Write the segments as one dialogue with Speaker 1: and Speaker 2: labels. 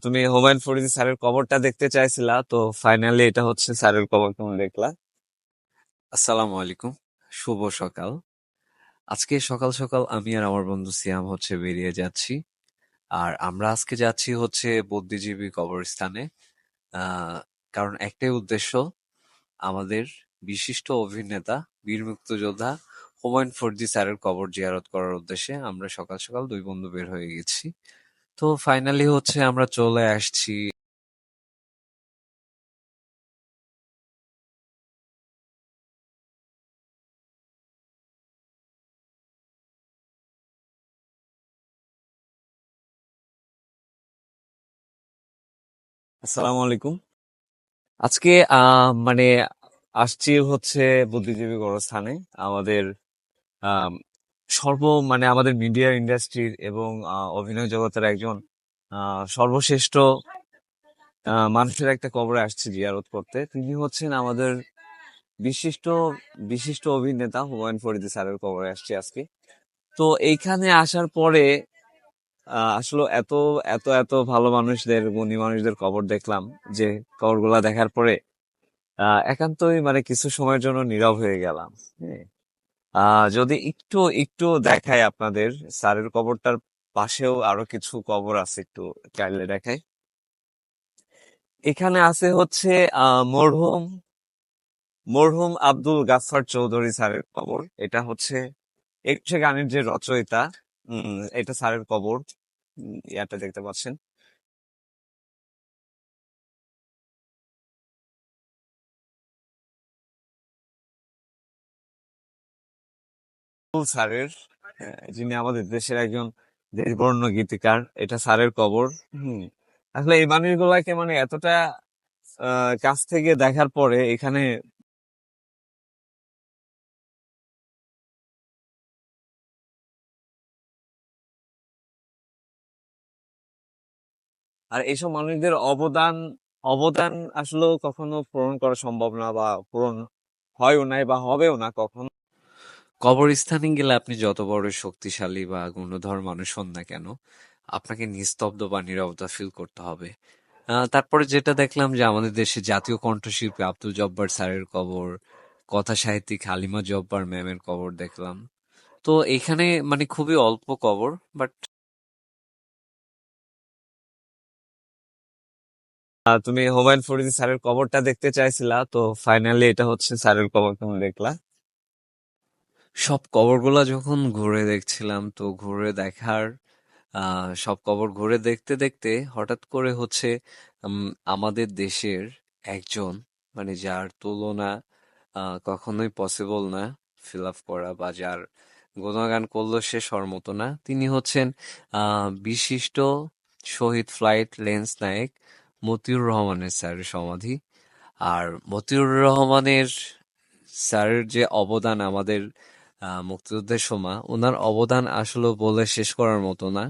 Speaker 1: তুমি হুমায়ুন ফরিদি স্যারের কবরটা দেখতে চাইছিলা, তো ফাইনালি এটা হচ্ছে স্যারের কবর, তুমি দেখলা। আসসালামু আলাইকুম, শুভ সকাল। আজকে সকাল সকাল আমি আর আমার বন্ধু সিয়াম হচ্ছে বেরিয়ে যাচ্ছি। আর আমরা আজকে যাচ্ছি হচ্ছে বুদ্ধিজীবী কবরস্থানে। আহ কারণ একটাই উদ্দেশ্য, আমাদের বিশিষ্ট অভিনেতা, বীর মুক্তিযোদ্ধা হুমায়ুন ফরিদি স্যারের কবর জিয়ারত করার উদ্দেশ্যে আমরা সকাল সকাল দুই বন্ধু বের হয়ে গেছি। তো ফাইনালি হচ্ছে আমরা চলে আসছি। আসসালামু আলাইকুম। আজকে মানে আসছি হচ্ছে বুদ্ধিজীবী কবরস্থানে। আমাদের আম, সর্ব মানে আমাদের মিডিয়া ইন্ডাস্ট্রির এবং অভিনয় জগতের একজন সর্বশ্রেষ্ঠ মানুষের একটা কবরে আসছি জিয়ারত করতে। তিনি হচ্ছেন আমাদের বিশিষ্ট বিশিষ্ট অভিনেতা হুমায়ুন ফরিদি স্যারের কবরে আসছি আজকে। তো এইখানে আসার পরে আসলে এত এত এত ভালো মানুষদের, গুণী মানুষদের কবর দেখলাম, যে কবরগুলা দেখার পরে একান্তই মানে কিছু সময়ের জন্য নীরব হয়ে গেলাম। হ্যাঁ। যদি একটু একটু দেখাই আপনাদের, স্যারের কবরটার পাশেও আরো কিছু কবর আছে, একটু চাইলে দেখাই। এখানে আছে হচ্ছে মরহুম মরহুম আব্দুল গাফফার চৌধুরী স্যারের কবর। এটা হচ্ছে একশে গানের যে রচয়িতা, এটা স্যারের কবর। ইয়াটা দেখতে পাচ্ছেন স্যারের, যিনি আমাদের দেশের একজন দেশবরেণ্য গীতিকার, এটা স্যারের কবর। হুম। আসলে এই মানুষগুলাকে মানে এতটা কাছ থেকে দেখার পরে এখানে, আর এইসব মানুষদের অবদান অবদান আসলে কখনো পূরণ করা সম্ভব না, বা পূরণ হয়ও নাই বা হবেও না কখনো। কবরস্থানে গেলে আপনি যত বড় শক্তিশালী বা গুণধর মানুষ হন না কেন, আপনাকে নিস্তব্ধ বা নীরবতা ফিল করতে হবে। তারপরে যেটা দেখলাম যে আমাদের দেশে জাতীয় কণ্ঠশিল্পী আব্দুল জব্বার স্যারের কবর, কথা সাহিত্যিক হালিমা জব্বার ম্যামের কবর দেখলাম। তো এখানে মানে খুবই অল্প কবর, বাট তুমি হুমায়ুন ফরিদি স্যারের কবরটা দেখতে চাইছিলা, তো ফাইনালি এটা হচ্ছে স্যারের কবর, তুমি দেখলা। সব কবরগুলা যখন ঘুরে দেখছিলাম, তো ঘুরে দেখার সব কবর ঘুরে দেখতে দেখতে হঠাৎ করে হচ্ছে আমাদের দেশের একজন, মানে যার তুলনা কখনোই পসিবল না ফিল আপ করা, বা যার গুণগান করলেও শেষ হওয়ার মতো না, তিনি হচ্ছেন বিশিষ্ট শহীদ ফ্লাইট লেন্স নায়ক মতিউর রহমানের স্যারের সমাধি। আর মতিউর রহমানের স্যারের যে অবদান আমাদের মুক্তিযুদ্ধের সময়, ওনার অবদান আসলে বলে শেষ করার মতো না।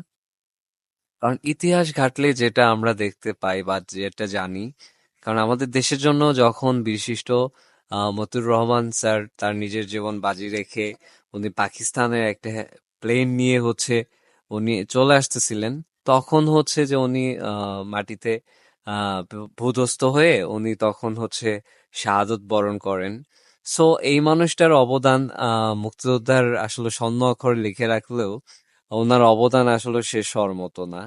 Speaker 1: কারণ ইতিহাস ঘাটলে যেটা আমরা দেখতে পাই বা যেটা জানি, কারণ আমাদের দেশের জন্য যখন বিশিষ্ট মতিউর রহমান স্যার তার নিজের জীবন বাজি রেখে উনি পাকিস্তানের একটা প্লেন নিয়ে হচ্ছে উনি চলে আসতেছিলেন, তখন হচ্ছে যে উনি মাটিতে ভূধস্থ হয়ে উনি তখন হচ্ছে শাহাদত বরণ করেন। সো এই মানুষটার অবদান মুক্তিযোদ্ধার আসলে স্বর্ণ অক্ষরে লিখে রাখলেও ওনার অবদান আসলে শেষ হওয়ার মতো না।